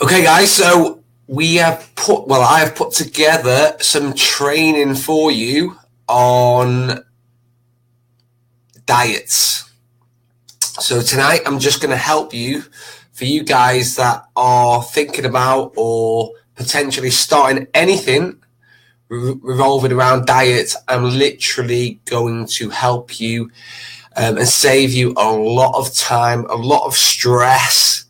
Okay, guys, so I have put together some training for you on diets. So tonight I'm just going to help you, for you guys that are thinking about or potentially starting anything revolving around diets. I'm literally going to help you and save you a lot of time, a lot of stress.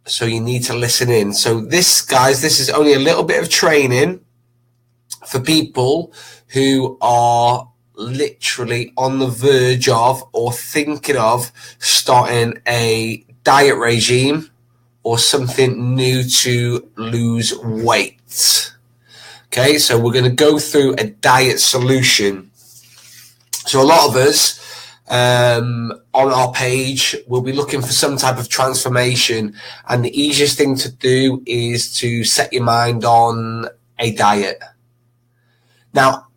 So you need to listen in. So this is only a little bit of training for people who are literally on the verge of or thinking of starting a diet regime or something new to lose weight. Okay, so we're going to go through a diet solution. So a lot of us on our page will be looking for some type of transformation, and the easiest thing to do is to set your mind on a diet. Now,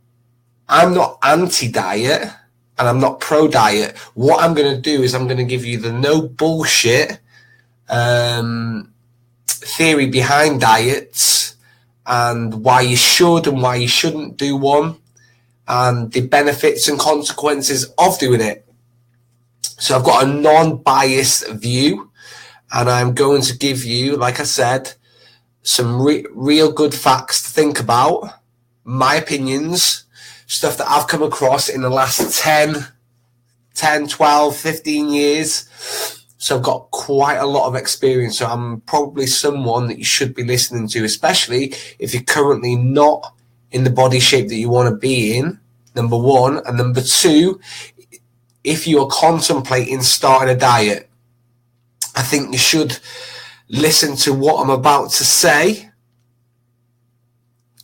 I'm not anti-diet and I'm not pro-diet. What I'm going to do is I'm going to give you the no bullshit theory behind diets and why you should and why you shouldn't do one, and the benefits and consequences of doing it. So I've got a non-biased view, and I'm going to give you, like I said, some real good facts to think about, my opinions, stuff that I've come across in the last 10, 12, 15 years. So I've got quite a lot of experience. So I'm probably someone that you should be listening to, especially if you're currently not in the body shape that you want to be in, number one. And number two, if you are contemplating starting a diet, I think you should listen to what I'm about to say.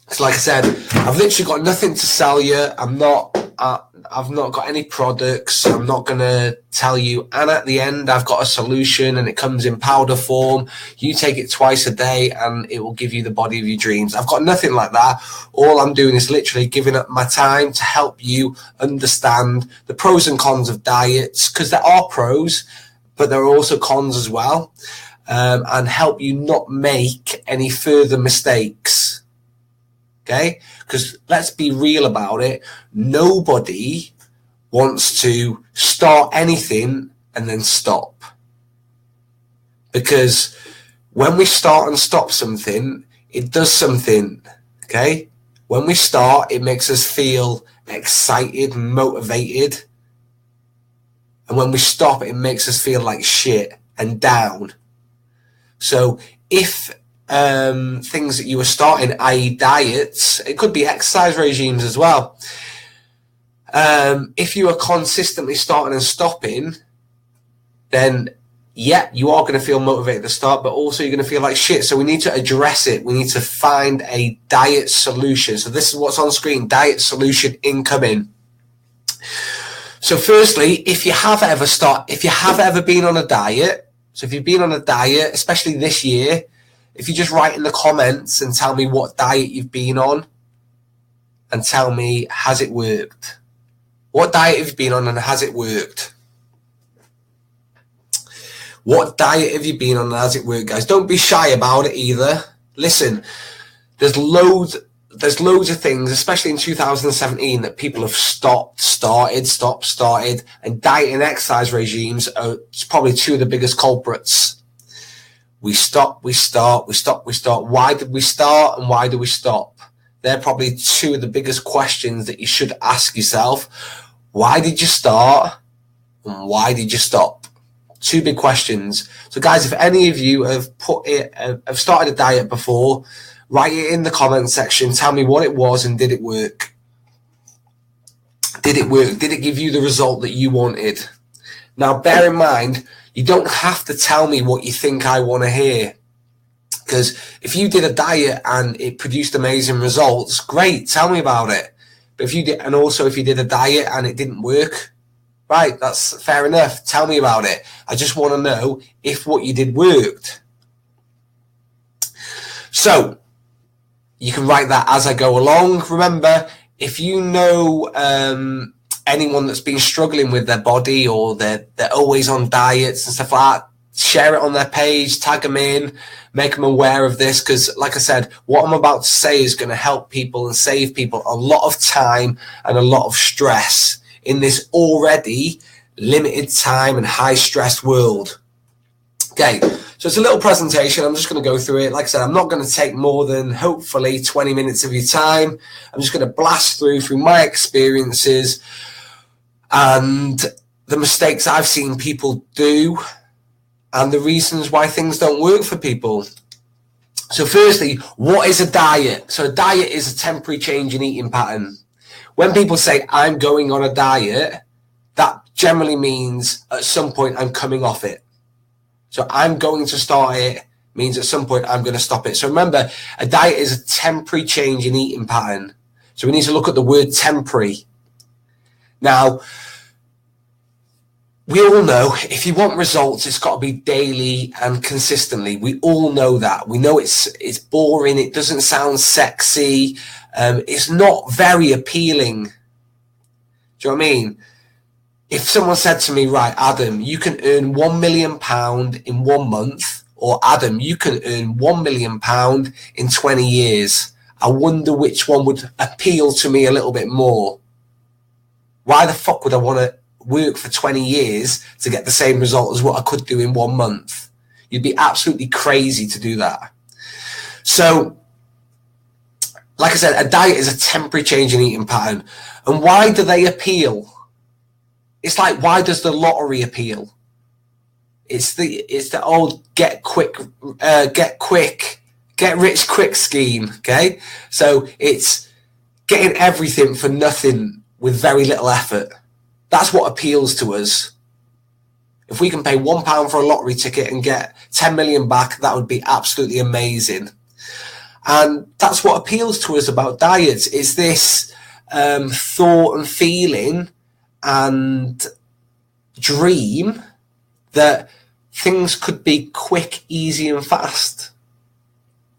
Because like I said, I've literally got nothing to sell you. I've not got any products. I'm not going to tell you. And at the end, I've got a solution and it comes in powder form. You take it twice a day and it will give you the body of your dreams. I've got nothing like that. All I'm doing is literally giving up my time to help you understand the pros and cons of diets, because there are pros, but there are also cons as well, and help you not make any further mistakes. Okay, because let's be real about it. Nobody wants to start anything and then stop. Because when we start and stop something, it does something. Okay, when we start, it makes us feel excited, motivated. And when we stop, it makes us feel like shit and down. So if things that you are starting, i.e. diets, it could be exercise regimes as well. If you are consistently starting and stopping, then yeah, you are going to feel motivated to start, but also you're going to feel like shit. So we need to address it. We need to find a diet solution. So this is what's on screen, diet solution incoming. So firstly, if you have ever been on a diet, so if you've been on a diet, especially this year, if you just write in the comments and tell me what diet you've been on and tell me, has it worked? What diet have you been on and has it worked? What diet have you been on and has it worked, guys? Don't be shy about it either. Listen, there's loads of things, especially in 2017, that people have started, and diet and exercise regimes are probably two of the biggest culprits. We stop. Why did we start and why do we stop? They're probably two of the biggest questions that you should ask yourself. Why did you start and why did you stop? Two big questions. So guys, if any of you have started a diet before, write it in the comment section. Tell me what it was and did it work? Did it work? Did it give you the result that you wanted? Now, bear in mind, you don't have to tell me what you think I want to hear. Because if you did a diet and it produced amazing results, great, tell me about it. But if you did a diet and it didn't work, right, that's fair enough. Tell me about it. I just want to know if what you did worked. So you can write that as I go along. Remember, if you know anyone that's been struggling with their body or they're always on diets and stuff like that, share it on their page, tag them in, make them aware of this, because like I said, what I'm about to say is going to help people and save people a lot of time and a lot of stress in this already limited time and high stress world. Okay, so it's a little presentation. I'm just going to go through it. Like I said, I'm not going to take more than hopefully 20 minutes of your time. I'm just going to blast through my experiences and the mistakes I've seen people do and the reasons why things don't work for people. So firstly, what is a diet? So a diet is a temporary change in eating pattern. When people say, I'm going on a diet, that generally means at some point I'm coming off it. So I'm going to start it means at some point I'm going to stop it. So remember, a diet is a temporary change in eating pattern. So we need to look at the word temporary. Now, we all know if you want results, it's got to be daily and consistently. We all know that. We know it's boring. It doesn't sound sexy. It's not very appealing. Do you know what I mean? If someone said to me, right, Adam, you can earn £1 million in 1 month, or Adam, you can earn £1 million in 20 years, I wonder which one would appeal to me a little bit more. Why the fuck would I want to work for 20 years to get the same result as what I could do in 1 month? You'd be absolutely crazy to do that. So, like I said, a diet is a temporary change in eating pattern. And why do they appeal? It's like, why does the lottery appeal? It's the old get rich quick scheme. Okay, so it's getting everything for nothing with very little effort. That's what appeals to us. If we can pay £1 for a lottery ticket and get 10 million back, that would be absolutely amazing. And that's what appeals to us about diets. Is this thought and feeling and dream that things could be quick, easy, and fast.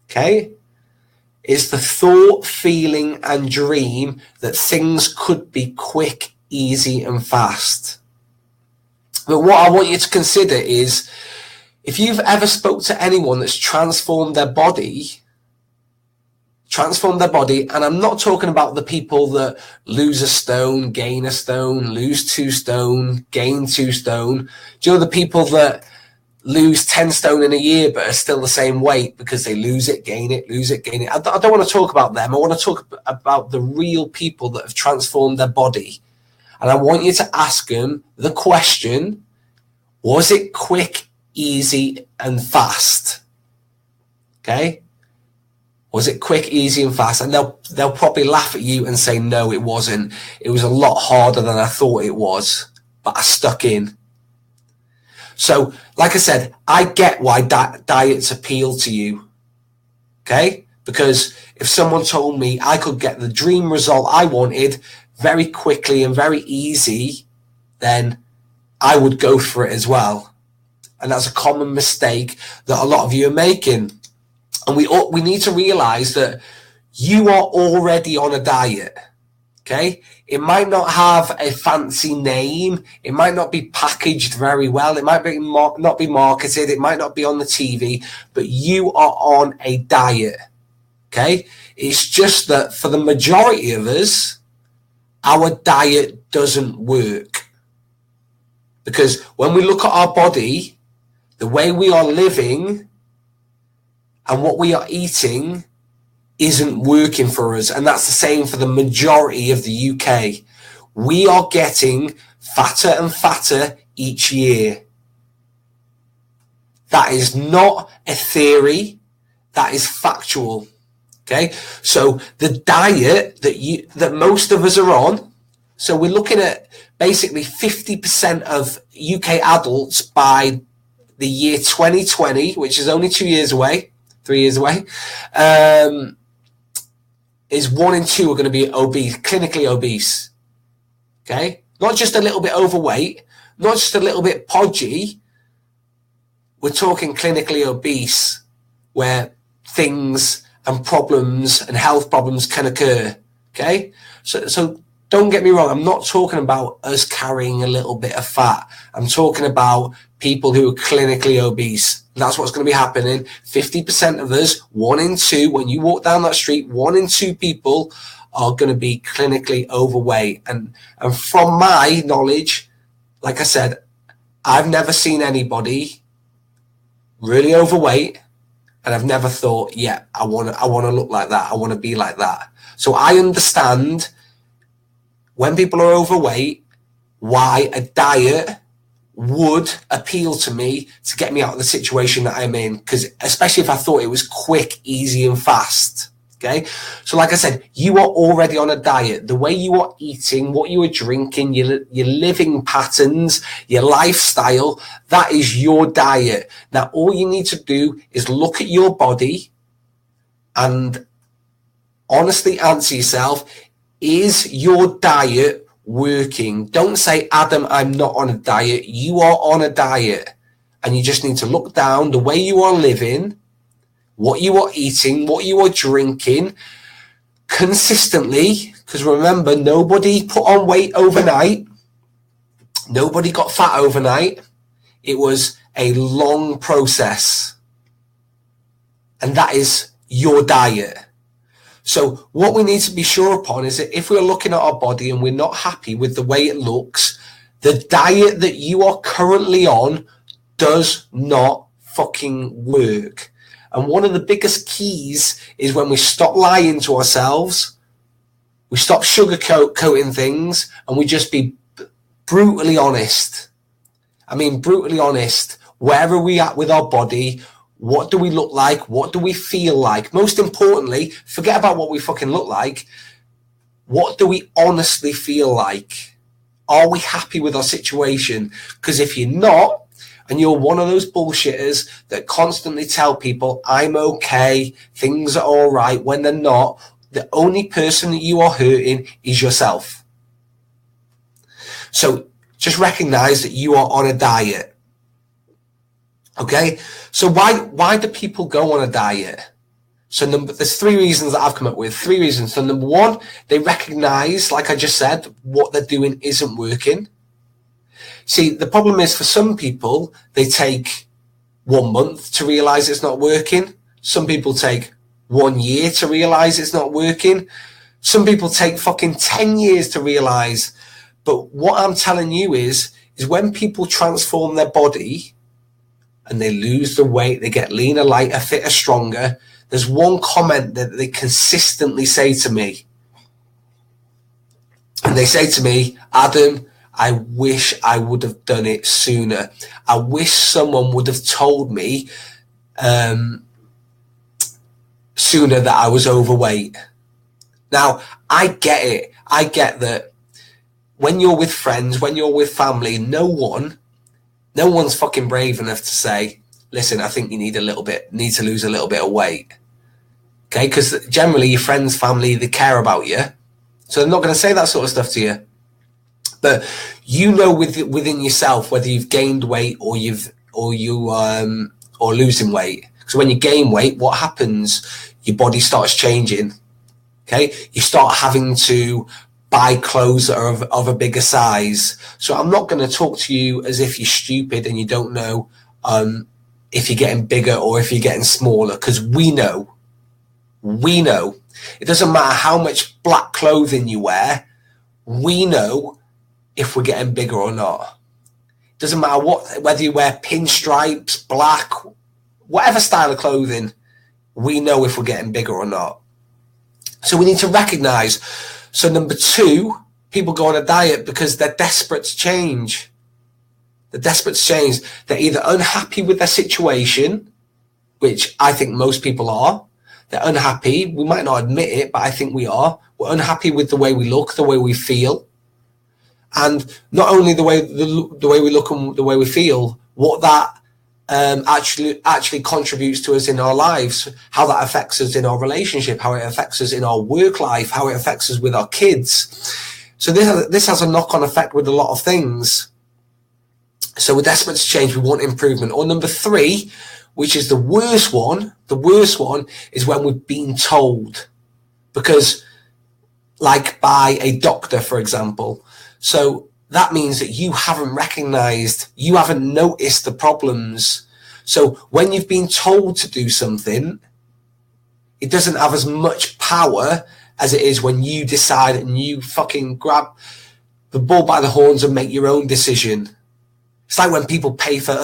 Okay? It's the thought, feeling, and dream that things could be quick, easy, and fast. But what I want you to consider is, if you've ever spoke to anyone that's transformed their body, and I'm not talking about the people that lose a stone, gain a stone, lose 2 stone, gain 2 stone. Do you know the people that lose 10 stone in a year but are still the same weight because they lose it, gain it, lose it, gain it? I don't want to talk about them. I want to talk about the real people that have transformed their body. And I want you to ask them the question, was it quick, easy, and fast? Okay? Was it quick, easy, and fast? And they'll probably laugh at you and say, no, it wasn't. It was a lot harder than I thought it was, but I stuck in. So, like I said, I get why diets appeal to you, okay? Because if someone told me I could get the dream result I wanted very quickly and very easy, then I would go for it as well. And that's a common mistake that a lot of you are making. And we need to realize that you are already on a diet, okay? It might not have a fancy name. It might not be packaged very well. It might be not be marketed. It might not be on the TV, but you are on a diet, okay? It's just that for the majority of us, our diet doesn't work. Because when we look at our body, the way we are living and what we are eating isn't working for us. And that's the same for the majority of the UK. We are getting fatter and fatter each year. That is not a theory. That is factual. Okay. So the diet that most of us are on, so we're looking at basically 50% of UK adults by the year 2020, which is only 2 years away, 3 years away, is 1 in 2 are going to be obese, clinically obese. Okay? Not just a little bit overweight, not just a little bit podgy. We're talking clinically obese, where things and problems and health problems can occur. Okay? So don't get me wrong, I'm not talking about us carrying a little bit of fat. I'm talking about people who are clinically obese. That's what's going to be happening. 50% of us, 1 in 2, when you walk down that street, 1 in 2 people are going to be clinically overweight. And from my knowledge, like I said, I've never seen anybody really overweight, and I've never thought, yeah, I want to look like that. I want to be like that. So I understand when people are overweight, why a diet would appeal to me to get me out of the situation that I'm in. Because especially if I thought it was quick, easy, and fast. Okay. So like I said, you are already on a diet. The way you are eating, what you are drinking, your living patterns, your lifestyle, that is your diet. Now, all you need to do is look at your body and honestly answer yourself, is your diet working? Don't say, Adam, I'm not on a diet. You are on a diet. And you just need to look down the way you are living, what you are eating, what you are drinking consistently. Because remember, nobody put on weight overnight. Nobody got fat overnight. It was a long process. And that is your diet. So what we need to be sure upon is that if we're looking at our body and we're not happy with the way it looks, the diet that you are currently on does not fucking work. And one of the biggest keys is when we stop lying to ourselves, we stop sugarcoating things, and we just be brutally honest. I mean, brutally honest. Where are we at with our body? What do we look like? What do we feel like? Most importantly, forget about what we fucking look like. What do we honestly feel like? Are we happy with our situation? Because if you're not, and you're one of those bullshitters that constantly tell people, I'm okay, things are all right, when they're not, the only person that you are hurting is yourself. So just recognize that you are on a diet. Okay, so why do people go on a diet? So there's 3 reasons that I've come up with. 3 reasons. So number 1, they recognize, like I just said, what they're doing isn't working. See, the problem is for some people, they take 1 month to realize it's not working. Some people take 1 year to realize it's not working. Some people take fucking 10 years to realize. But what I'm telling you is when people transform their body, and they lose the weight, they get leaner, lighter, fitter, stronger, there's one comment that they consistently say to me. And they say to me, Adam, I wish I would have done it sooner. I wish someone would have told me sooner that I was overweight. Now, I get it. I get that when you're with friends, when you're with family, no one's fucking brave enough to say, listen, I think you need to lose a little bit of weight. Okay, because generally your friends, family, they care about you. So they're not going to say that sort of stuff to you. But you know within yourself whether you've gained weight or losing weight. Because when you gain weight, what happens? Your body starts changing. Okay, you start having to buy clothes that are of a bigger size. So I'm not going to talk to you as if you're stupid and you don't know if you're getting bigger or if you're getting smaller, because we know. It doesn't matter how much black clothing you wear. We know if we're getting bigger or not. It doesn't matter whether you wear pinstripes, black, whatever style of clothing, we know if we're getting bigger or not. So we need to recognize. So number 2, people go on a diet because they're desperate to change. They're desperate to change. They're either unhappy with their situation, which I think most people are. They're unhappy. We might not admit it, but I think we are. We're unhappy with the way we look, the way we feel. And not only the way we look and the way we feel, what that actually contributes to us in our lives, how that affects us in our relationship, how it affects us in our work life, how it affects us with our kids. So this has a knock-on effect with a lot of things. So we're desperate to change. We want improvement. Or number 3, which is the worst one is when we've been told. Because like by a doctor, for example. So that means that you haven't recognized, you haven't noticed the problems. So when you've been told to do something, it doesn't have as much power as it is when you decide and you fucking grab the bull by the horns and make your own decision. It's like when people pay for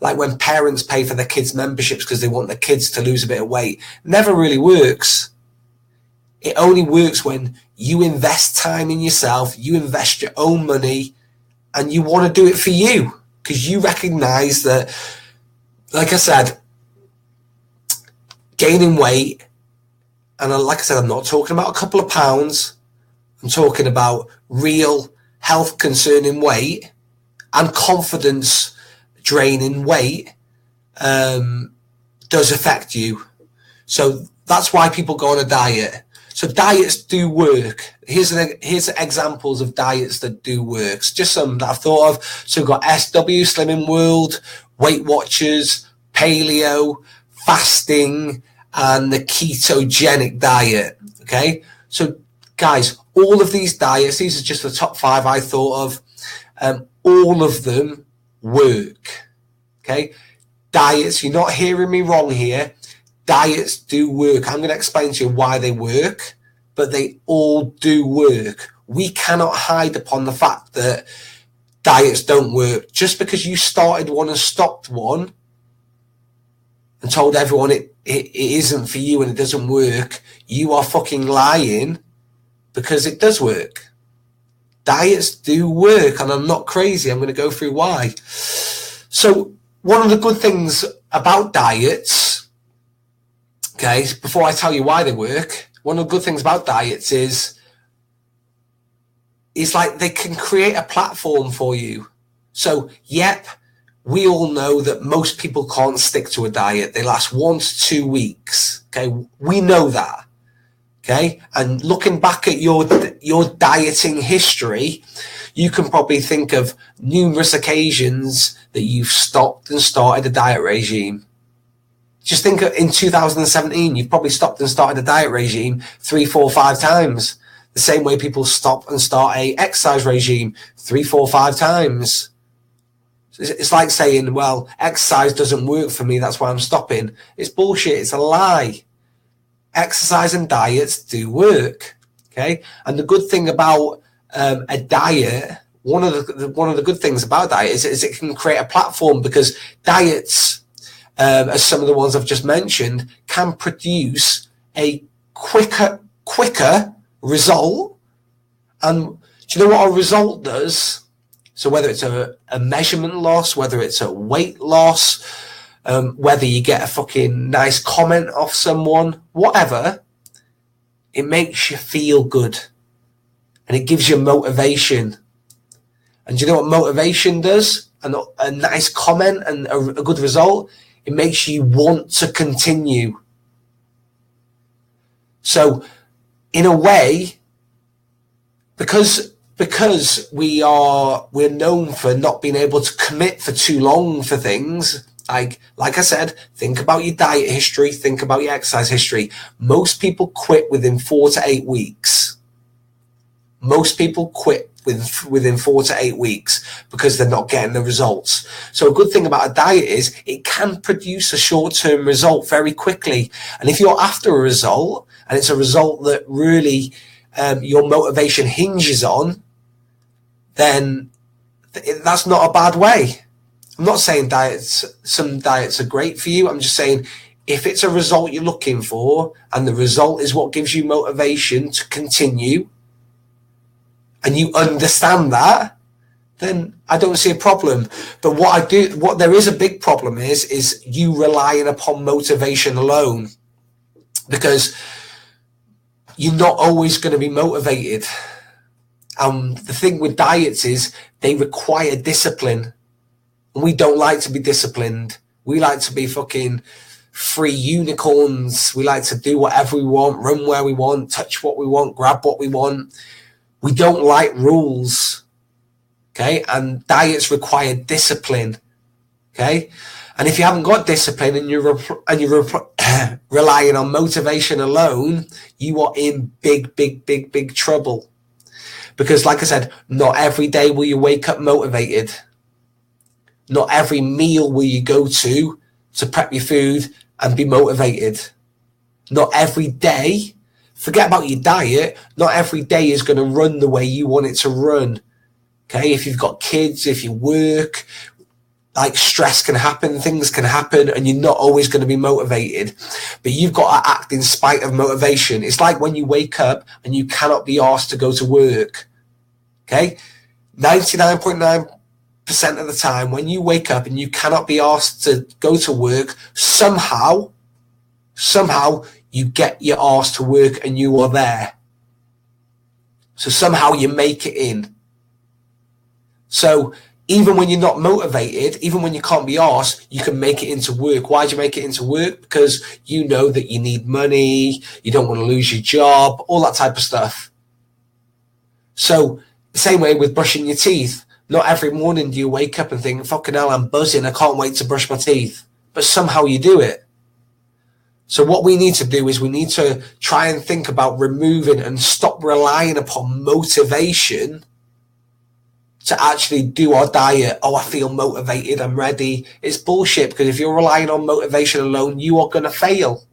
like when parents pay for their kids' memberships because they want their kids to lose a bit of weight. It never really works. It only works when you invest time in yourself, you invest your own money, and you want to do it for you because you recognize that, like I said, gaining weight, and like I said, I'm not talking about a couple of pounds. I'm talking about real health concerning weight and confidence draining weight does affect you. So that's why people go on a diet. So diets do work. Here's examples of diets that do work. Just some that I've thought of. So we've got SW, Slimming World, Weight Watchers, Paleo, fasting, and the ketogenic diet. Okay. So guys, all of these diets, these are just the top 5 I thought of. All of them work. Okay. Diets, you're not hearing me wrong here. Diets do work. I'm going to explain to you why they work, but they all do work. We cannot hide upon the fact that diets don't work. Just because you started one and stopped one and told everyone it isn't for you and it doesn't work, you are fucking lying, because it does work. Diets do work, and I'm not crazy. I'm going to go through why. So one of the good things about diets, okay, before I tell you why they work, one of the good things about diets is like they can create a platform for you. So, yep, we all know that most people can't stick to a diet. They last 1 to 2 weeks. Okay, we know that. Okay, and looking back at your dieting history, you can probably think of numerous occasions that you've stopped and started a diet regime. Just think of in 2017, you've probably stopped and started a diet regime 3, 4, 5 times. The same way people stop and start a exercise regime 3, 4, 5 times. It's like saying, well, exercise doesn't work for me, that's why I'm stopping. It's bullshit. It's a lie. Exercise and diets do work. Okay. And the good thing about a diet, one of the good things about diet is it can create a platform, because diets, as some of the ones I've just mentioned, can produce a quicker result. And do you know what a result does? So whether it's a measurement loss, whether it's a weight loss, whether you get a fucking nice comment off someone, whatever, it makes you feel good. And it gives you motivation. And do you know what motivation does? A nice comment and a good result, it makes you want to continue. So in a way, because we're known for not being able to commit for too long for things, like I said, think about your diet history, think about your exercise history. Most people quit within 4 to 8 weeks. Most people quit within 4 to 8 weeks because they're not getting the results. So a good thing about a diet is it can produce a short-term result very quickly. And if you're after a result, and it's a result that really your motivation hinges on, then that's not a bad way. I'm not saying some diets are great for you. I'm just saying if it's a result you're looking for and the result is what gives you motivation to continue, and you understand that, then I don't see a problem. But what there is a big problem is you relying upon motivation alone, because you're not always going to be motivated. The thing with diets is they require discipline. We don't like to be disciplined. We like to be fucking free unicorns. We like to do whatever we want, run where we want, touch what we want, grab what we want. We don't like rules. Okay. And diets require discipline. Okay. And if you haven't got discipline and you're relying on motivation alone, you are in big trouble. Because like I said, not every day will you wake up motivated. Not every meal will you go to prep your food and be motivated. Not every day, forget about your diet, not every day is going to run the way you want it to run. Okay, if you've got kids, if you work, like stress can happen, things can happen, and you're not always going to be motivated. But you've got to act in spite of motivation. It's like when you wake up and you cannot be asked to go to work. Okay? 99.9% of the time, when you wake up and you cannot be asked to go to work, somehow you get your ass to work and you are there. So somehow you make it in. So even when you're not motivated, even when you can't be asked, you can make it into work. Why do you make it into work? Because you know that you need money, you don't want to lose your job, all that type of stuff. So the same way with brushing your teeth. Not every morning do you wake up and think, fucking hell, I'm buzzing, I can't wait to brush my teeth. But somehow you do it. So what we need to do is we need to try and think about removing and stop relying upon motivation to actually do our diet. Oh, I feel motivated, I'm ready. It's bullshit, because if you're relying on motivation alone, you are going to fail.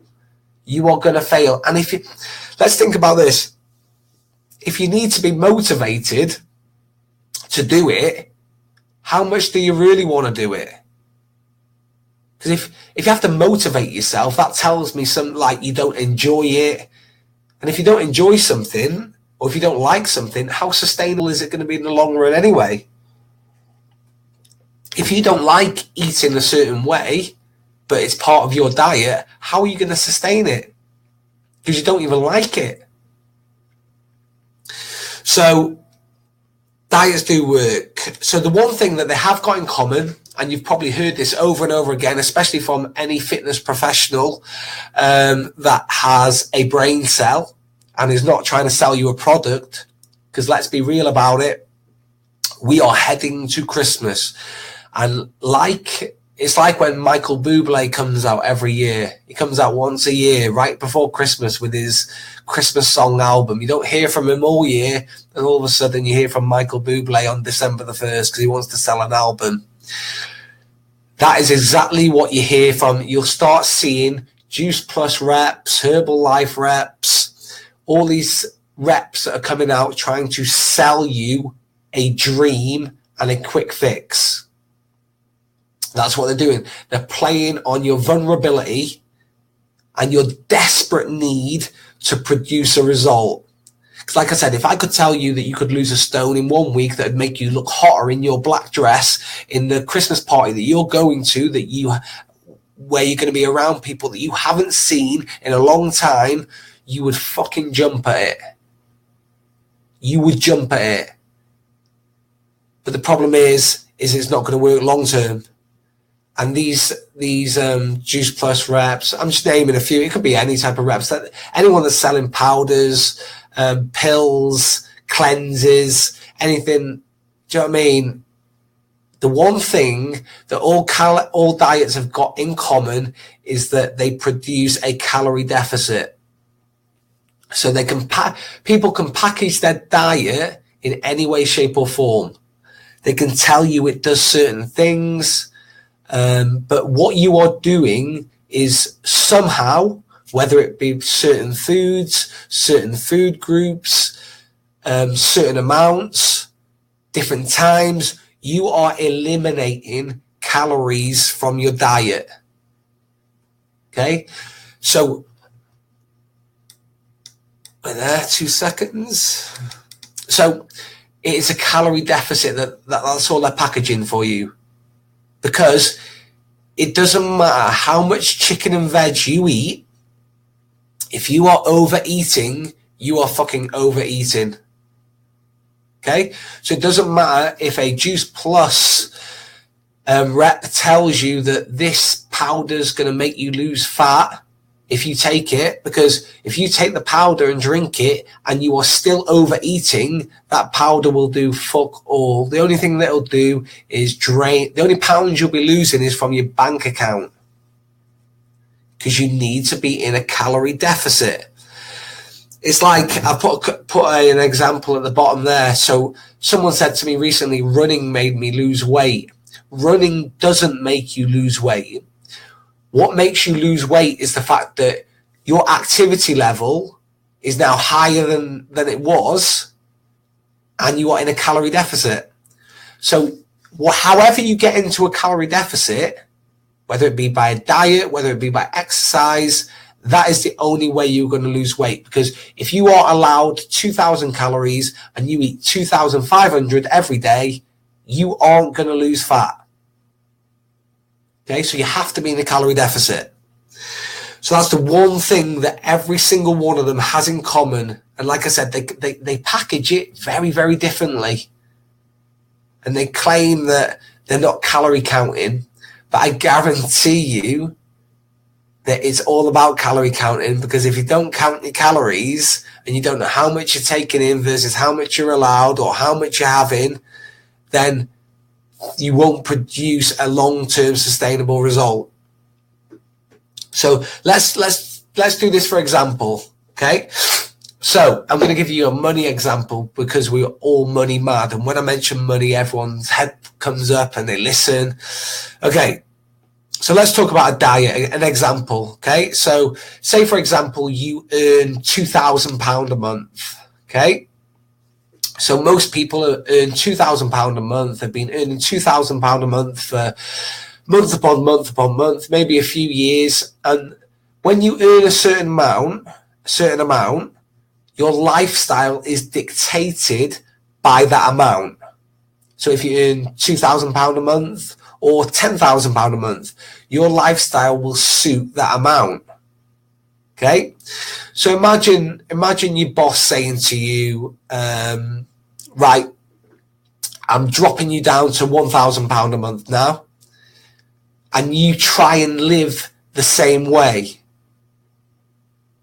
You are going to fail. And let's think about this. If you need to be motivated to do it, how much do you really want to do it? Because if you have to motivate yourself, that tells me something like you don't enjoy it. And if you don't enjoy something, or if you don't like something, how sustainable is it going to be in the long run anyway? If you don't like eating a certain way, but it's part of your diet, how are you going to sustain it? Because you don't even like it. So diets do work. So the one thing that they have got in common, and you've probably heard this over and over again, especially from any fitness professional that has a brain cell and is not trying to sell you a product, because let's be real about it, we are heading to Christmas. And it's like when Michael Bublé comes out every year. He comes out once a year, right before Christmas, with his Christmas song album. You don't hear from him all year, and all of a sudden you hear from Michael Bublé on December the 1st because he wants to sell an album. That is exactly what you hear from. You'll start seeing Juice Plus reps, Herbalife reps, all these reps that are coming out trying to sell you a dream and a quick fix. That's what they're doing. They're playing on your vulnerability and your desperate need to produce a result. Because like I said, if I could tell you that you could lose a stone in 1 week that would make you look hotter in your black dress in the Christmas party that you're going to, where you're going to be around people that you haven't seen in a long time, you would fucking jump at it. You would jump at it. But the problem is it's not going to work long term. And these Juice Plus reps, I'm just naming a few. It could be any type of reps. Anyone that's selling powders, pills, cleanses, anything. Do you know what I mean? The one thing that all diets have got in common is that they produce a calorie deficit. So people can package their diet in any way, shape, or form. They can tell you it does certain things. But what you are doing is somehow, whether it be certain foods, certain food groups, certain amounts, different times, you are eliminating calories from your diet. Okay? So, wait there, 2 seconds. So, it's a calorie deficit that's all they're packaging for you. Because it doesn't matter how much chicken and veg you eat, if you are overeating, you are fucking overeating. Okay? So it doesn't matter if a Juice Plus rep tells you that this powder's going to make you lose fat if you take it, because if you take the powder and drink it and you are still overeating, that powder will do fuck all. The only thing that it'll do is drain. The only pounds you'll be losing is from your bank account. because you need to be in a calorie deficit. It's like I put an example at the bottom there. So someone said to me recently, running made me lose weight. Running doesn't make you lose weight. What makes you lose weight is the fact that your activity level is now higher than it was, and you are in a calorie deficit. So however you get into a calorie deficit, whether it be by a diet, whether it be by exercise, that is the only way you're going to lose weight. Because if you are allowed 2,000 calories and you eat 2,500 every day, you aren't going to lose fat. Okay, so you have to be in a calorie deficit. So that's the one thing that every single one of them has in common. And like I said, they package it very, very differently. And they claim that they're not calorie counting. But I guarantee you that it's all about calorie counting, because if you don't count your calories and you don't know how much you're taking in versus how much you're allowed or how much you're having, then you won't produce a long-term sustainable result. So let's do this for example, okay? So I'm going to give you a money example because we're all money mad. And when I mention money, everyone's head comes up and they listen. Okay. So let's talk about a diet, an example. Okay. So say, for example, you earn £2,000 a month. Okay. So most people earn £2,000 a month. They've been earning £2,000 a month for month upon month upon month, maybe a few years. And when you earn a certain amount, your lifestyle is dictated by that amount. So if you earn £2,000 a month or £10,000 a month, your lifestyle will suit that amount. Okay? So imagine your boss saying to you, right, I'm dropping you down to £1,000 a month now, and you try and live the same way.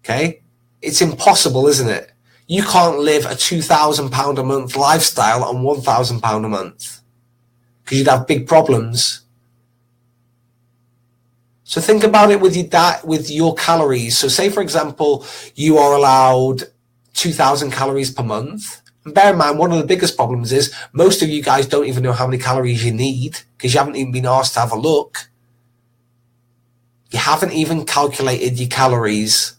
Okay? It's impossible, isn't it? You can't live a £2,000 a month lifestyle on £1,000 a month because you'd have big problems. So think about it with your calories. So say, for example, you are allowed 2,000 calories per month. And bear in mind, one of the biggest problems is most of you guys don't even know how many calories you need because you haven't even been asked to have a look. You haven't even calculated your calories.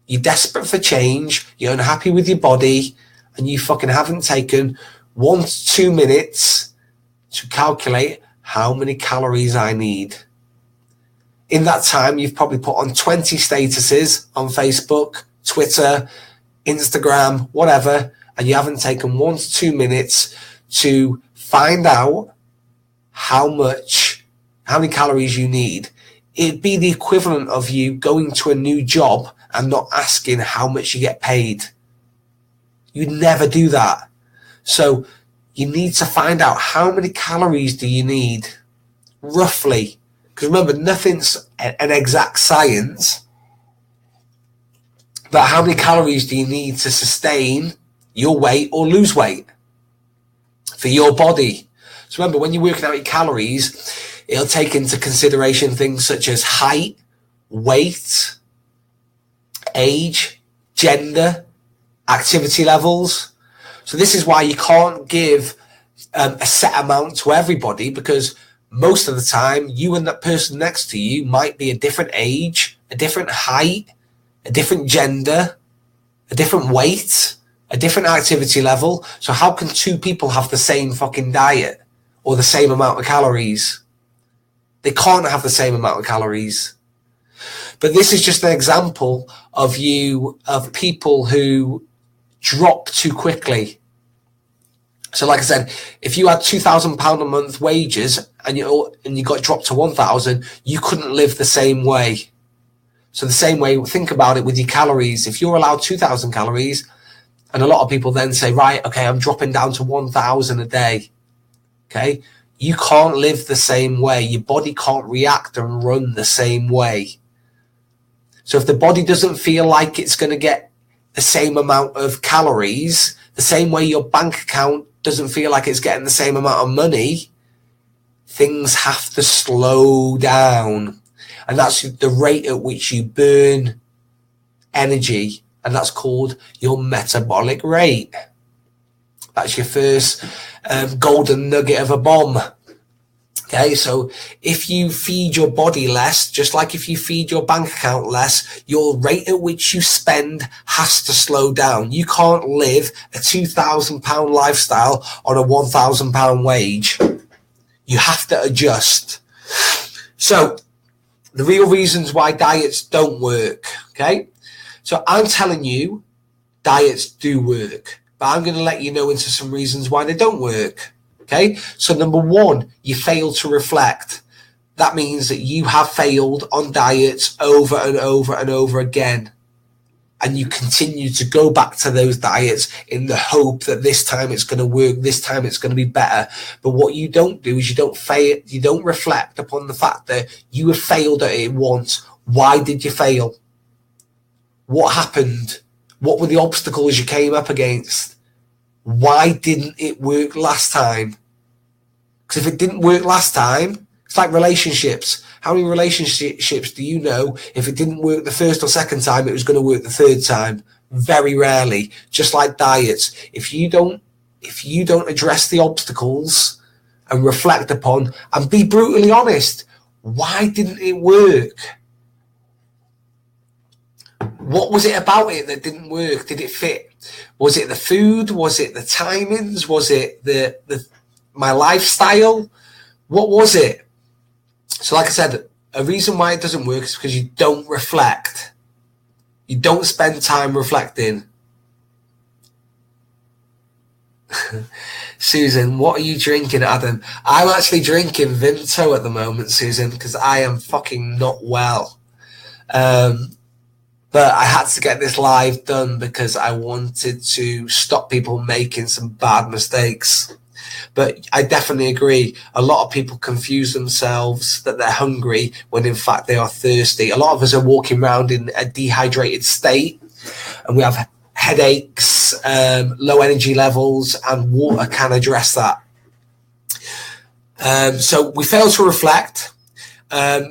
You're desperate for change, you're unhappy with your body, and you fucking haven't taken 1 to 2 minutes to calculate how many calories I need. In that time, you've probably put on 20 statuses on Facebook, Twitter, Instagram, whatever, and you haven't taken 1 to 2 minutes to find out how many calories you need. It'd be the equivalent of you going to a new job and not asking how much you get paid. You'd never do that. So you need to find out how many calories do you need, roughly. Because remember, nothing's an exact science. But how many calories do you need to sustain your weight or lose weight for your body? So remember, when you're working out your calories, it'll take into consideration things such as height, weight, age, gender, activity levels. So this is why you can't give a set amount to everybody, because most of the time you and that person next to you might be a different age, a different height, a different gender, a different weight, a different activity level. So how can two people have the same fucking diet or the same amount of calories? They can't have the same amount of calories. But this is just an example of people who drop too quickly. So like I said, if you had £2,000 a month wages and you got dropped to 1,000, you couldn't live the same way. So the same way, think about it with your calories. If you're allowed 2,000 calories, and a lot of people then say, right, okay, I'm dropping down to 1,000 a day. Okay. You can't live the same way. Your body can't react and run the same way. So if the body doesn't feel like it's going to get the same amount of calories, the same way your bank account doesn't feel like it's getting the same amount of money, things have to slow down. and that's the rate at which you burn energy, and that's called your metabolic rate. That's your first golden nugget of a bomb. Okay, so if you feed your body less, just like if you feed your bank account less, your rate at which you spend has to slow down. You can't live a £2,000 lifestyle on a £1,000 wage. You have to adjust. So the real reasons why diets don't work, okay? So I'm telling you, diets do work, but I'm going to let you know into some reasons why they don't work. Okay, so number one, you fail to reflect. That means that you have failed on diets over and over and over again. And you continue to go back to those diets in the hope that this time it's going to work, this time it's going to be better. But what you don't do is you don't reflect upon the fact that you have failed at it once. Why did you fail? What happened? What were the obstacles you came up against? Why didn't it work last time? Because if it didn't work last time, it's like relationships. How many relationships do you know, if it didn't work the first or second time, it was going to work the third time? Very rarely. Just like diets. If you don't address the obstacles and reflect upon and be brutally honest, why didn't it work? What was it about it that didn't work? Did it fit? Was it the food? Was it the timings? Was it my lifestyle? What was it? So like I said, a reason why it doesn't work is because you don't reflect. You don't spend time reflecting. Susan, what are you drinking, Adam? I'm actually drinking Vimto at the moment, Susan, because I am fucking not well. But I had to get this live done because I wanted to stop people making some bad mistakes. But I definitely agree. A lot of people confuse themselves that they're hungry when in fact they are thirsty. A lot of us are walking around in a dehydrated state and we have headaches, low energy levels, and water can address that. So we fail to reflect.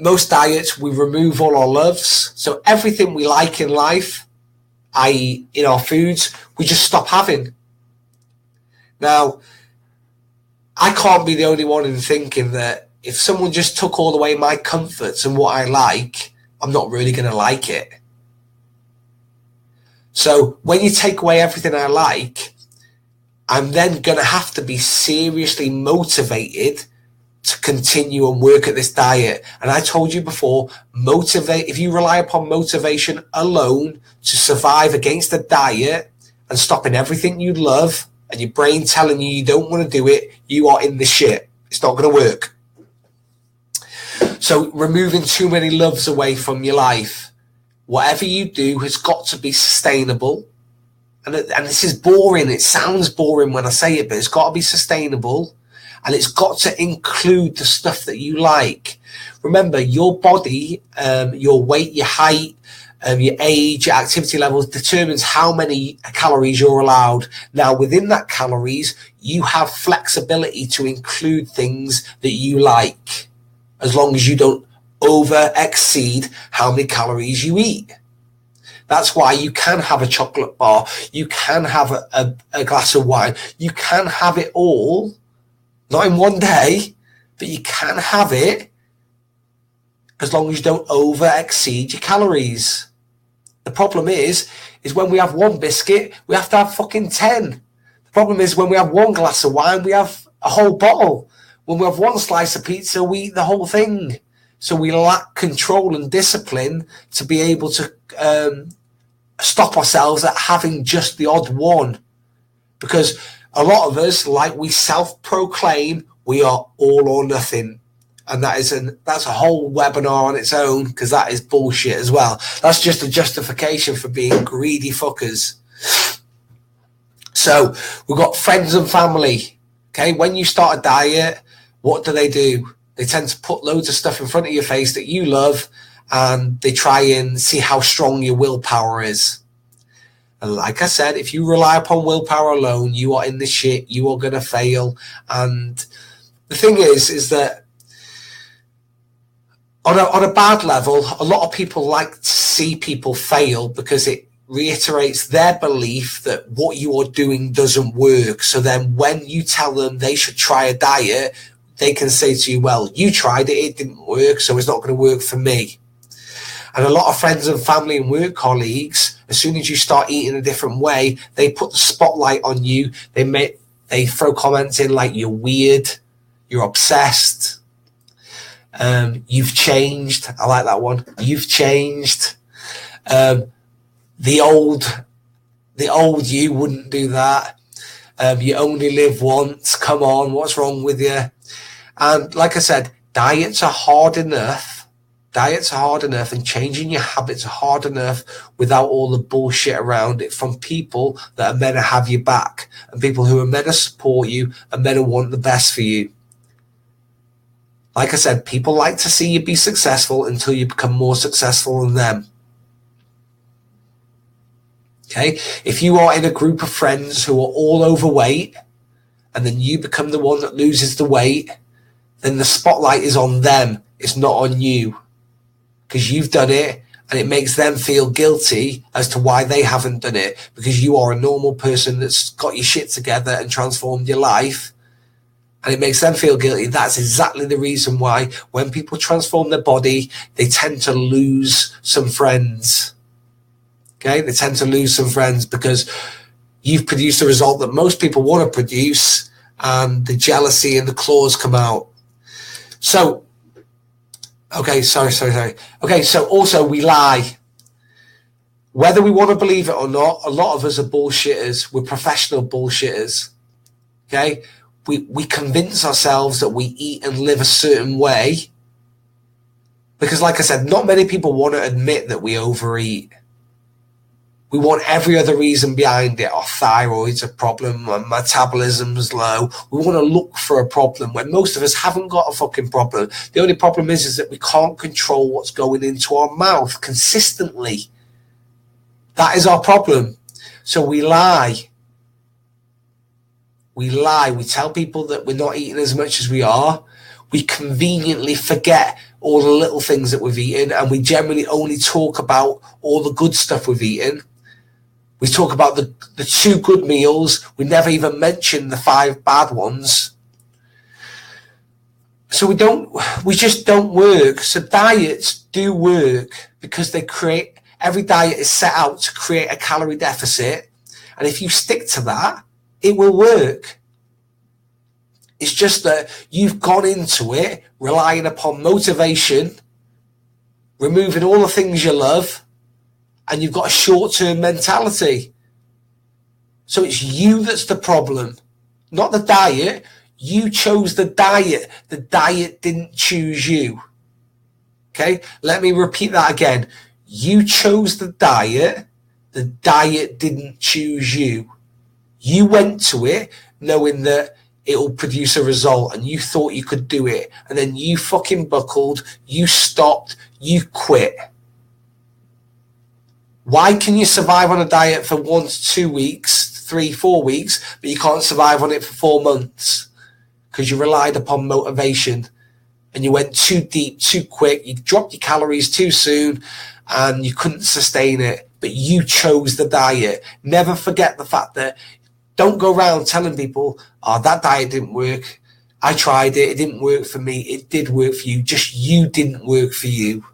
Most diets, we remove all our loves. So everything we like in life, i.e. in our foods, we just stop having. Now, I can't be the only one in thinking that if someone just took all away my comforts and what I like, I'm not really going to like it. So when you take away everything I like, I'm then going to have to be seriously motivated to continue and work at this diet. And I told you before, if you rely upon motivation alone to survive against a diet and stopping everything you love and your brain telling you you don't want to do it, you are in the shit. It's not going to work. So removing too many loves away from your life. Whatever you do has got to be sustainable. And this is boring. It sounds boring when I say it, but it's got to be sustainable. And it's got to include the stuff that you like. Remember, your body, your weight, your height, your age, your activity levels determines how many calories you're allowed. Now, within that calories, you have flexibility to include things that you like, as long as you don't over exceed how many calories you eat. That's why you can have a chocolate bar. You can have a glass of wine. You can have it all. Not in one day, but you can have it as long as you don't over exceed your calories. The problem is when we have one biscuit, we have to have fucking 10. The problem is when we have one glass of wine, we have a whole bottle. When we have one slice of pizza, we eat the whole thing. So we lack control and discipline to be able to stop ourselves at having just the odd one. Because a lot of us, like we self-proclaim, we are all or nothing. And that's a whole webinar on its own, because that is bullshit as well. That's just a justification for being greedy fuckers. So we've got friends and family. Okay, when you start a diet, what do? They tend to put loads of stuff in front of your face that you love, and they try and see how strong your willpower is. And like I said, if you rely upon willpower alone, you are in the shit. You are going to fail. And the thing is that On a bad level, a lot of people like to see people fail because it reiterates their belief that what you are doing doesn't work. So then when you tell them they should try a diet, they can say to you, well, you tried it, it didn't work, so it's not going to work for me. And a lot of friends and family and work colleagues, as soon as you start eating a different way, they put the spotlight on you. They throw comments in like you're weird, you're obsessed, you've changed. I like that one. You've changed. The old you wouldn't do that. You only live once. Come on, what's wrong with you? And like I said, diets are hard enough. Diets are hard enough, and changing your habits are hard enough without all the bullshit around it from people that are meant to have your back and people who are meant to support you and meant to want the best for you. Like I said, people like to see you be successful until you become more successful than them. Okay? If you are in a group of friends who are all overweight and then you become the one that loses the weight, then the spotlight is on them. It's not on you. Because you've done it, and it makes them feel guilty as to why they haven't done it, because you are a normal person that's got your shit together and transformed your life, and it makes them feel guilty. That's exactly the reason why when people transform their body, they tend to lose some friends. Okay? They tend to lose some friends because you've produced a result that most people want to produce, and the jealousy and the claws come out. So, okay, sorry. Okay, so also we lie. Whether we want to believe it or not, a lot of us are bullshitters. We're professional bullshitters. Okay? We convince ourselves that we eat and live a certain way because, like I said, not many people want to admit that we overeat. We want every other reason behind it. Our thyroid's a problem, our metabolism's low. We want to look for a problem when most of us haven't got a fucking problem. The only problem is that we can't control what's going into our mouth consistently. That is our problem. So we lie. We lie. We tell people that we're not eating as much as we are. We conveniently forget all the little things that we've eaten, and we generally only talk about all the good stuff we've eaten. We talk about the 2 good meals. We never even mention the 5 bad ones. So we just don't work. So diets do work because every diet is set out to create a calorie deficit. And if you stick to that, it will work. It's just that you've gone into it relying upon motivation, removing all the things you love, and you've got a short-term mentality. So it's you that's the problem, not the diet. You chose the diet. The diet didn't choose you. Okay? Let me repeat that again. You chose the diet. The diet didn't choose you. You went to it knowing that it will produce a result, and you thought you could do it. And then you fucking buckled. You stopped. You quit. Why can you survive on a diet for 1 to 2 weeks, 3, 4 weeks, but you can't survive on it for 4 months? Because you relied upon motivation and you went too deep, too quick. You dropped your calories too soon and you couldn't sustain it, but you chose the diet. Never forget the fact that don't go around telling people, oh, that diet didn't work. I tried it. It didn't work for me. It did work for you. Just you didn't work for you.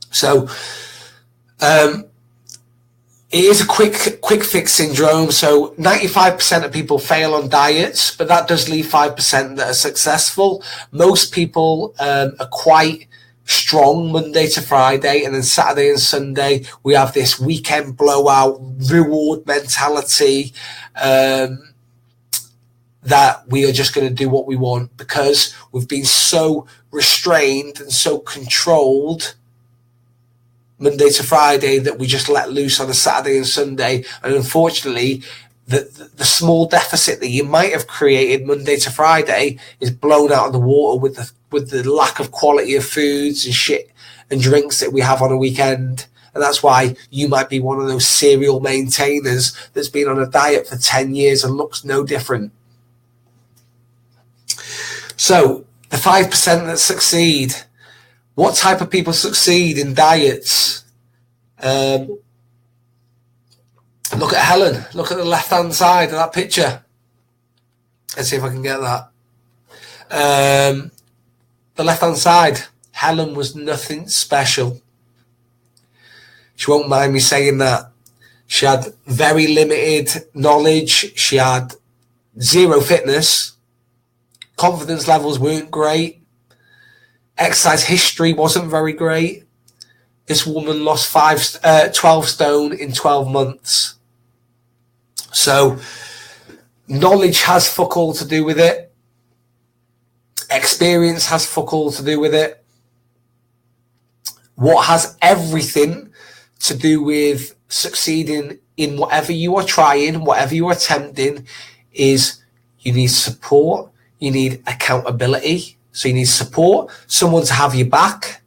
So, it is a quick fix syndrome. So 95% of people fail on diets, but that does leave 5% that are successful. Most people are quite strong Monday to Friday, and then Saturday and Sunday we have this weekend blowout reward mentality that we are just going to do what we want because we've been so restrained and so controlled Monday to Friday that we just let loose on a Saturday and Sunday. And unfortunately, the small deficit that you might have created Monday to Friday is blown out of the water with the lack of quality of foods and shit and drinks that we have on a weekend. And that's why you might be one of those serial maintainers that's been on a diet for 10 years and looks no different. So the 5% that succeed, What type of people succeed in diets? Look at Helen. Look at the left-hand side of that picture. Let's see if I can get that. The left-hand side. Helen was nothing special. She won't mind me saying that. She had very limited knowledge. She had zero fitness. Confidence levels weren't great. Exercise history wasn't very great. This woman lost 12 stone in 12 months. So knowledge has fuck all to do with it. Experience has fuck all to do with it. What has everything to do with succeeding in whatever you are trying, whatever you are attempting, is you need support, you need accountability. So you need support, someone to have your back.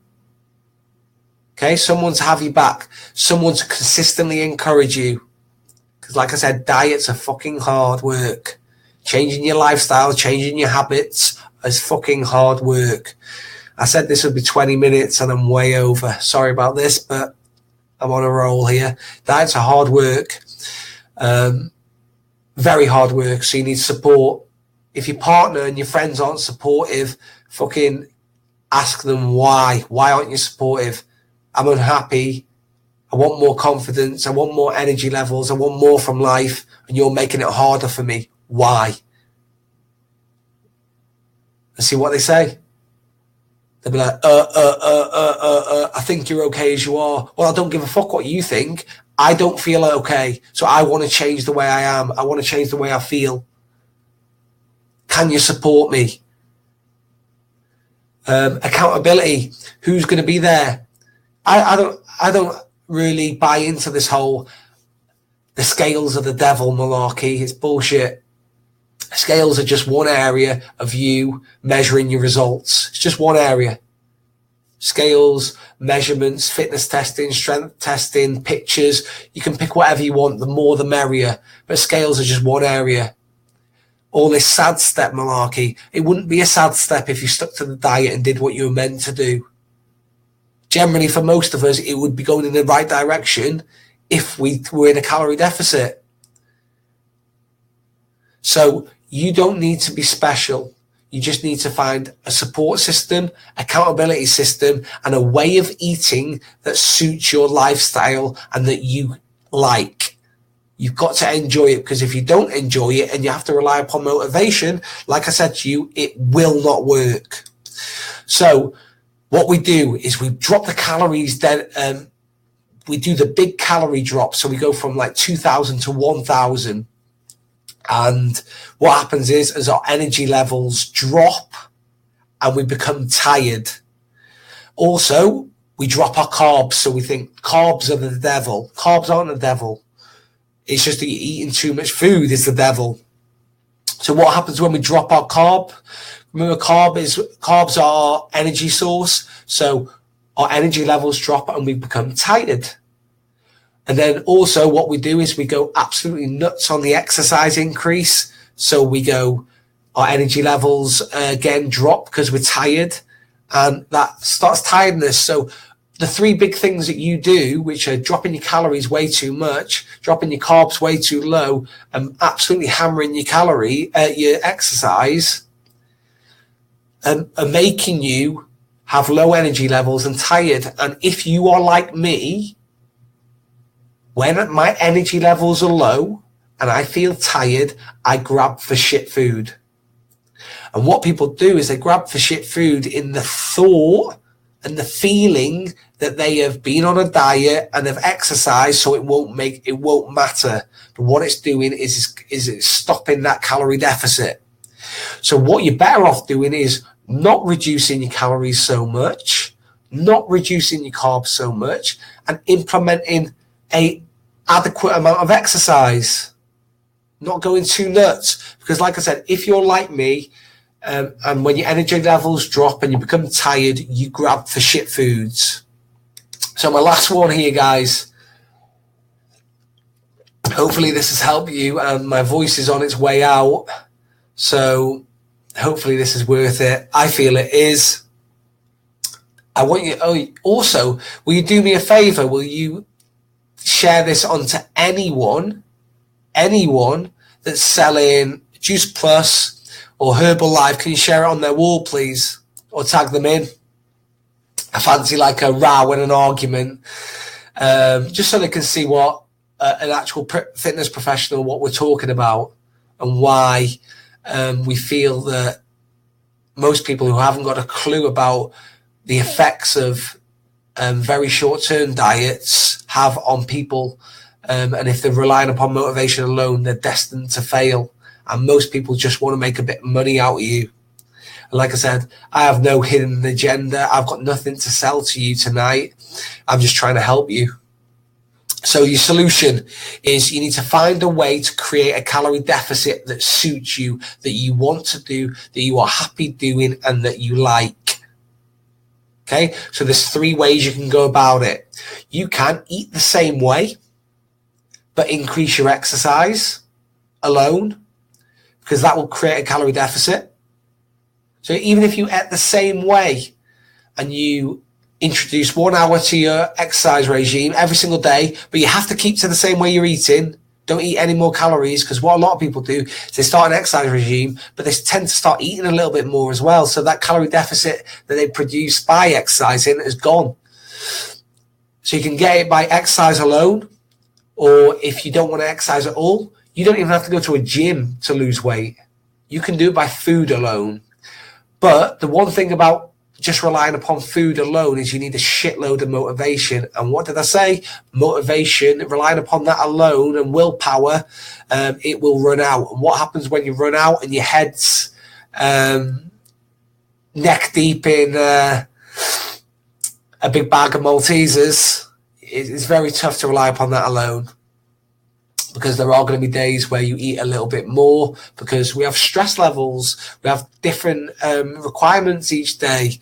Okay, someone to have your back, someone to consistently encourage you. Because like I said, diets are fucking hard work. Changing your lifestyle, changing your habits is fucking hard work. I said this would be 20 minutes and I'm way over. Sorry about this, but I'm on a roll here. Diets are hard work. Very hard work. So you need support. If your partner and your friends aren't supportive, fucking ask them why. Why aren't you supportive? I'm unhappy. I want more confidence. I want more energy levels. I want more from life. And you're making it harder for me. Why? And see what they say. They'll be like, I think you're okay as you are. Well, I don't give a fuck what you think. I don't feel okay. So I want to change the way I am. I want to change the way I feel. Can you support me? Accountability. Who's going to be there? I don't really buy into this whole the scales of the devil malarkey. It's bullshit. Scales are just one area of you measuring your results. It's just one area. Scales, measurements, fitness testing, strength testing, pictures. You can pick whatever you want. The more, the merrier. But scales are just one area. All this sad step malarkey. It wouldn't be a sad step if you stuck to the diet and did what you were meant to do. Generally, for most of us, it would be going in the right direction if we were in a calorie deficit. So you don't need to be special. You just need to find a support system, accountability system, and a way of eating that suits your lifestyle and that you like. You've got to enjoy it, because if you don't enjoy it and you have to rely upon motivation, like I said to you, it will not work. So what we do is we drop the calories, then we do the big calorie drop. So we go from like 2,000 to 1,000. And what happens is, as our energy levels drop and we become tired. Also, we drop our carbs. So we think carbs are the devil. Carbs aren't the devil. It's just that you're eating too much food is the devil. So what happens when we drop our carb? Remember, carbs are our energy source. So our energy levels drop and we become tired. And then also what we do is we go absolutely nuts on the exercise increase. So we go, our energy levels again drop because we're tired, and that starts tiredness. So the three big things that you do, which are dropping your calories way too much, dropping your carbs way too low, and absolutely hammering your exercise, are making you have low energy levels and tired. And if you are like me, when my energy levels are low and I feel tired, I grab for shit food. And what people do is they grab for shit food in the thought and the feeling that they have been on a diet and have exercised, so it won't matter. But what it's doing is it's stopping that calorie deficit. So what you're better off doing is not reducing your calories so much, not reducing your carbs so much, and implementing a adequate amount of exercise, not going too nuts. Because like I said, if you're like me, and when your energy levels drop and you become tired, you grab for shit foods. So my last one here, guys. Hopefully this has helped you, and my voice is on its way out. So hopefully this is worth it. I feel it is. I want you, also, will you do me a favor? Will you share this on to anyone that's selling Juice Plus or Herbalife? Can you share it on their wall, please? Or tag them in? I fancy like a row and an argument, just so they can see what an actual fitness professional, what we're talking about, and why we feel that most people who haven't got a clue about the effects of very short-term diets have on people, and if they're relying upon motivation alone, they're destined to fail. And most people just want to make a bit of money out of you. And like I said, I have no hidden agenda. I've got nothing to sell to you tonight. I'm just trying to help you. So your solution is you need to find a way to create a calorie deficit that suits you, that you want to do, that you are happy doing, and that you like. Okay, so there's 3 ways you can go about it. You can eat the same way, but increase your exercise alone, because that will create a calorie deficit. So even if you ate the same way and you introduce 1 hour to your exercise regime every single day, but you have to keep to the same way you're eating, don't eat any more calories, because what a lot of people do is they start an exercise regime, but they tend to start eating a little bit more as well. So that calorie deficit that they produce by exercising is gone. So you can get it by exercise alone, or if you don't want to exercise at all, you don't even have to go to a gym to lose weight. You can do it by food alone. But the one thing about just relying upon food alone is you need a shitload of motivation. And what did I say? Motivation, relying upon that alone and willpower, it will run out. And what happens when you run out and your head's neck deep in a big bag of Maltesers? It's very tough to rely upon that alone, because there are going to be days where you eat a little bit more, because we have stress levels, we have different requirements each day.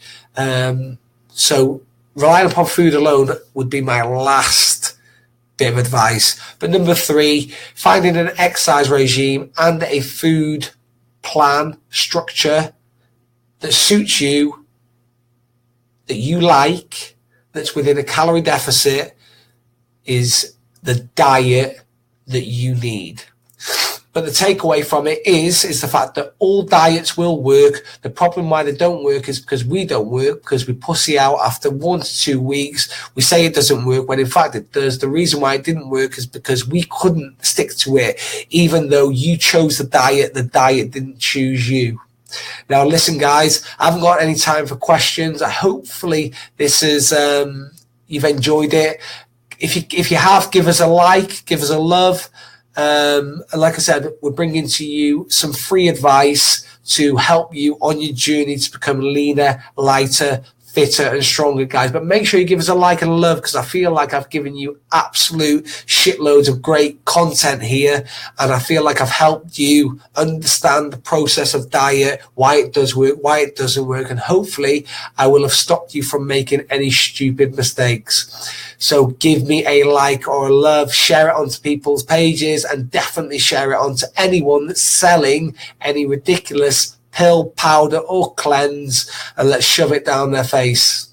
So relying upon food alone would be my last bit of advice. But number 3, finding an exercise regime and a food plan structure that suits you, that you like, that's within a calorie deficit, is the diet that you need. But the takeaway from it is the fact that all diets will work. The problem why they don't work is because we don't work, because we pussy out after 1 to 2 weeks. We say it doesn't work when in fact it does. The reason why it didn't work is because we couldn't stick to it. Even though you chose the diet didn't choose you. Now listen guys, I haven't got any time for questions. Hopefully this is you've enjoyed it. If you have, give us a like, give us a love. And like I said, we're bringing to you some free advice to help you on your journey to become leaner, lighter, fitter and stronger, guys. But make sure you give us a like and a love, because I feel like I've given you absolute shitloads of great content here, and I feel like I've helped you understand the process of diet, why it does work, why it doesn't work, and hopefully I will have stopped you from making any stupid mistakes. So give me a like or a love, share it onto people's pages, and definitely share it onto anyone that's selling any ridiculous pill, powder or cleanse, and let's shove it down their face.